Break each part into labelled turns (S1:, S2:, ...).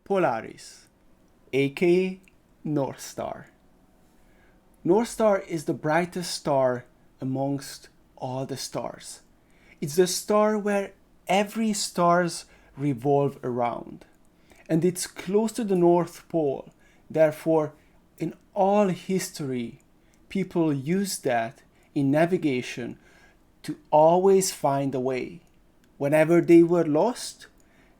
S1: Polaris, aka North Star. North Star is the brightest star amongst all the stars. It's the star where every stars revolve around. And it's close to the North Pole. Therefore, in all history, people used that in navigation to always find a way. Whenever they were lost,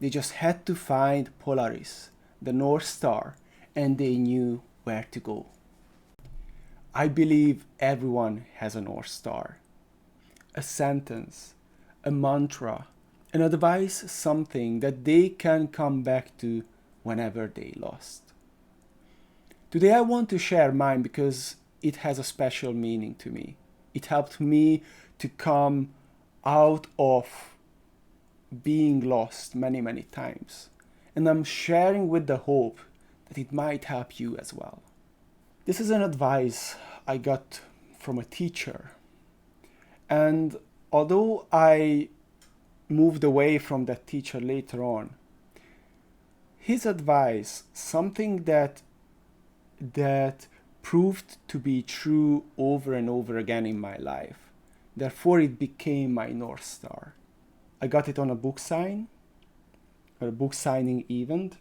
S1: they just had to find Polaris, the North Star, and they knew where to go. I believe everyone has a North Star. A sentence, a mantra, an advice, something that they can come back to whenever they lost. Today I want to share mine because it has a special meaning to me. It helped me to come out of being lost many, many times. And I'm sharing with the hope that it might help you as well. This is an advice I got from a teacher. And although I moved away from that teacher later on, his advice, something that proved to be true over and over again in my life. Therefore, it became my North Star. I got it on a book signing event.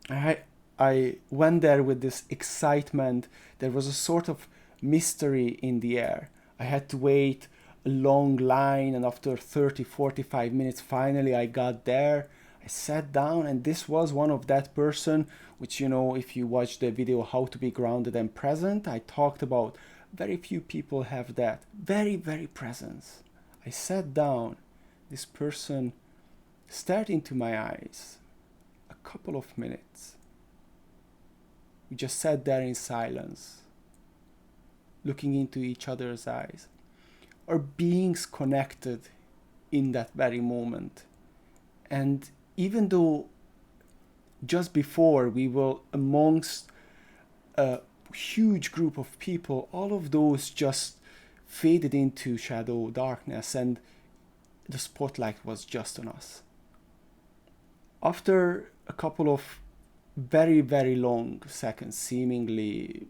S1: I went there with this excitement. There was a sort of mystery in the air. I had to wait a long line, and after 30-45 minutes, finally I got there. I sat down, and this was one of that person, which, you know, if you watch the video How to Be Grounded and Present, I talked about very few people have that. Very, very presence. I sat down. This person stared into my eyes a couple of minutes. We just sat there in silence, looking into each other's eyes. Our beings connected in that very moment. And even though just before we were amongst a huge group of people, all of those just faded into shadow, darkness, and the spotlight was just on us. After a couple of very, very long seconds, seemingly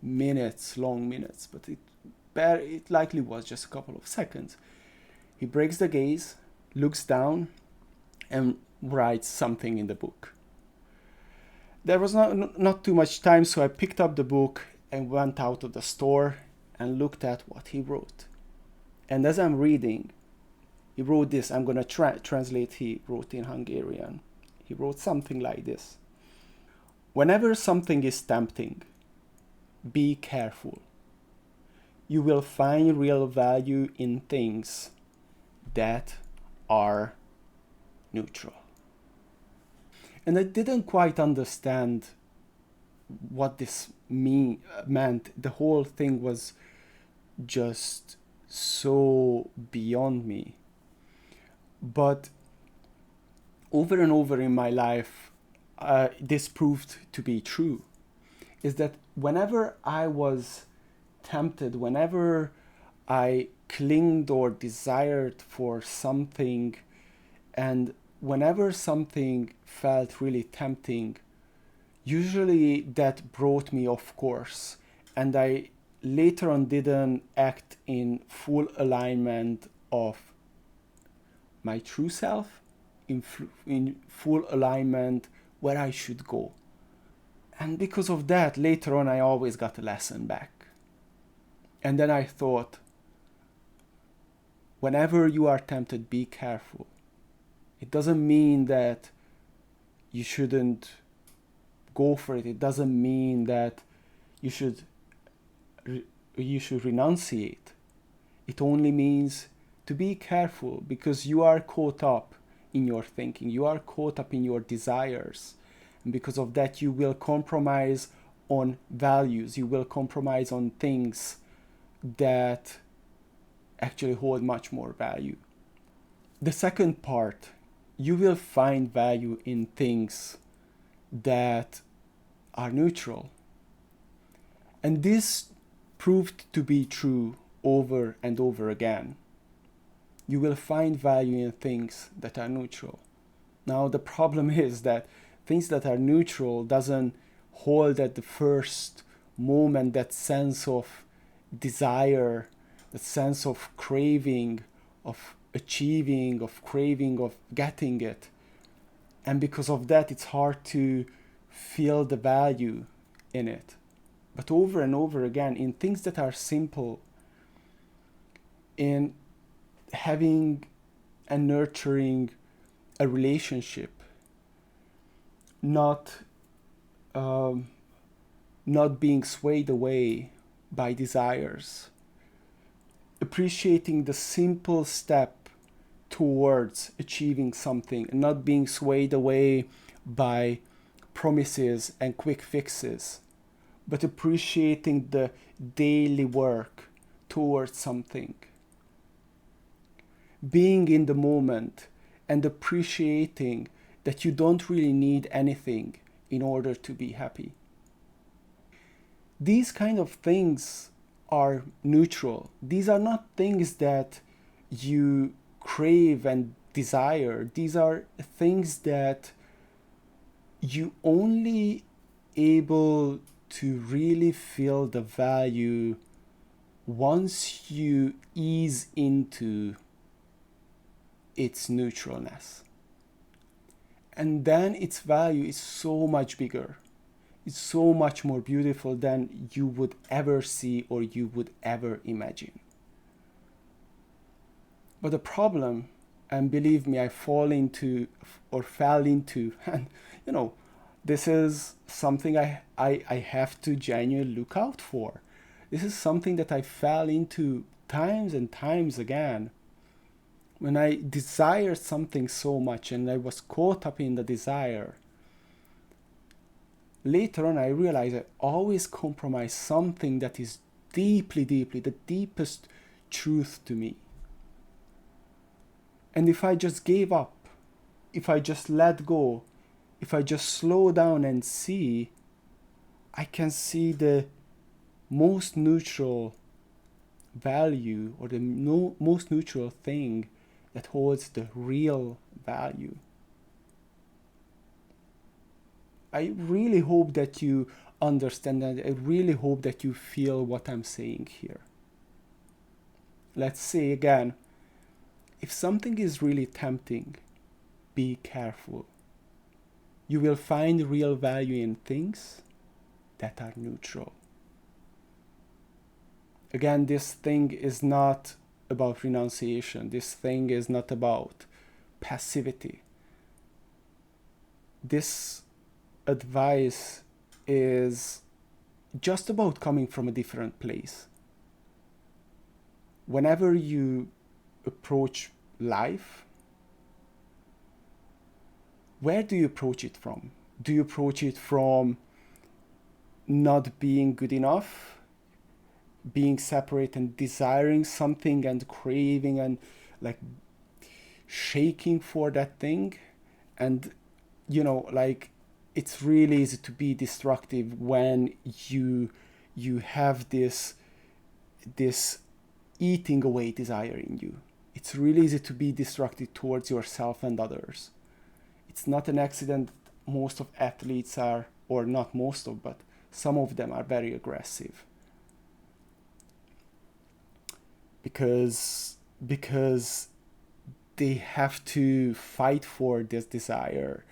S1: long minutes, but it likely was just a couple of seconds, he breaks the gaze, looks down, and writes something in the book. There was not too much time, so I picked up the book and went out of the store and looked at what he wrote. And as I'm reading, he wrote this. I'm going to translate. He wrote in Hungarian. He wrote something like this. Whenever something is tempting, be careful. You will find real value in things that are neutral. And I didn't quite understand what this meant. The whole thing was just so beyond me. But over and over in my life, this proved to be true. Is that whenever I was tempted, whenever I clinged or desired for something, and whenever something felt really tempting, usually that brought me off course, and I later on didn't act in full alignment of my true self, in full alignment where I should go. And because of that, later on I always got a lesson back. And then I thought, whenever you are tempted, be careful. It doesn't mean that you shouldn't go for it. It doesn't mean that you should renunciate. It only means to be careful, because you are caught up in your thinking. You are caught up in your desires. And because of that, you will compromise on values. You will compromise on things that actually hold much more value. The second part, you will find value in things that are neutral. And this proved to be true over and over again. You will find value in things that are neutral. Now the problem is that things that are neutral doesn't hold at the first moment that sense of desire, that sense of craving, of achieving, of craving, of getting it. And because of that, it's hard to feel the value in it. But over and over again, in things that are simple, in having and nurturing a relationship, not not being swayed away by desires, appreciating the simple step towards achieving something, and not being swayed away by promises and quick fixes, but appreciating the daily work towards something. Being in the moment and appreciating that you don't really need anything in order to be happy. These kind of things are neutral. These are not things that you crave and desire. These are things that you only able to really feel the value once you ease into its neutralness. And then its value is so much bigger. It's so much more beautiful than you would ever see or you would ever imagine. But the problem, and believe me, I fell into, and this is something I have to genuinely look out for. This is something that I fell into times and times again. When I desired something so much and I was caught up in the desire, later on I realized I always compromise something that is deeply, deeply, the deepest truth to me. And if I just gave up, if I just let go, if I just slow down and see, I can see the most neutral value or the most neutral thing that holds the real value. I really hope that you understand that. I really hope that you feel what I'm saying here. Let's say again, if something is really tempting, be careful. You will find real value in things that are neutral. Again, this thing is not about renunciation. This thing is not about passivity. This advice is just about coming from a different place. Whenever you approach life, where do you approach it from? Do you approach it from not being good enough, being separate and desiring something and craving and like shaking for that thing? And it's really easy to be destructive when you have this eating away desire in you. It's really easy to be destructive towards yourself and others. It's not an accident that most of athletes are, or not most of, but some of them are very aggressive. Because they have to fight for this desire,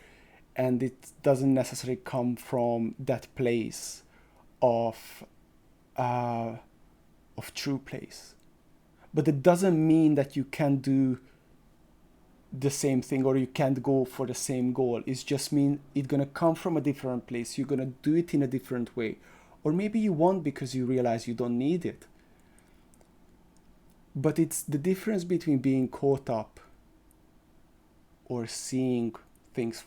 S1: and it doesn't necessarily come from that place of true place. But it doesn't mean that you can't do the same thing or you can't go for the same goal. It's just mean it's gonna come from a different place. You're gonna do it in a different way. Or maybe you won't because you realize you don't need it. But it's the difference between being caught up or seeing things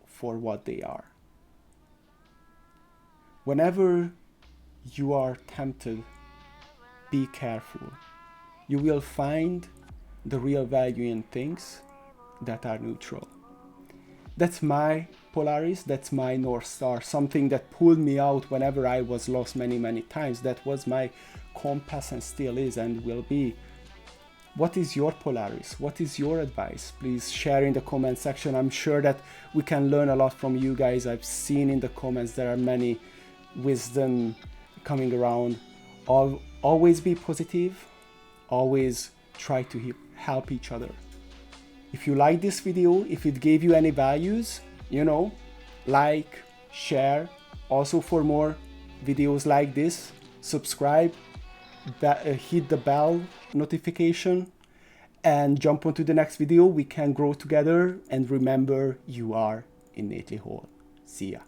S1: for what they are. Whenever you are tempted, be careful. You will find the real value in things that are neutral. That's my Polaris, that's my North Star, something that pulled me out whenever I was lost many, many times. That was my compass and still is and will be. What is your Polaris? What is your advice? Please share in the comment section. I'm sure that we can learn a lot from you guys. I've seen in the comments there are many wisdom coming around. Always be positive. Always try to help each other. If you like this video, if it gave you any values, like, share. Also, for more videos like this, subscribe, hit the bell notification, and jump onto the next video. We can grow together, and remember, you are innately whole. See ya.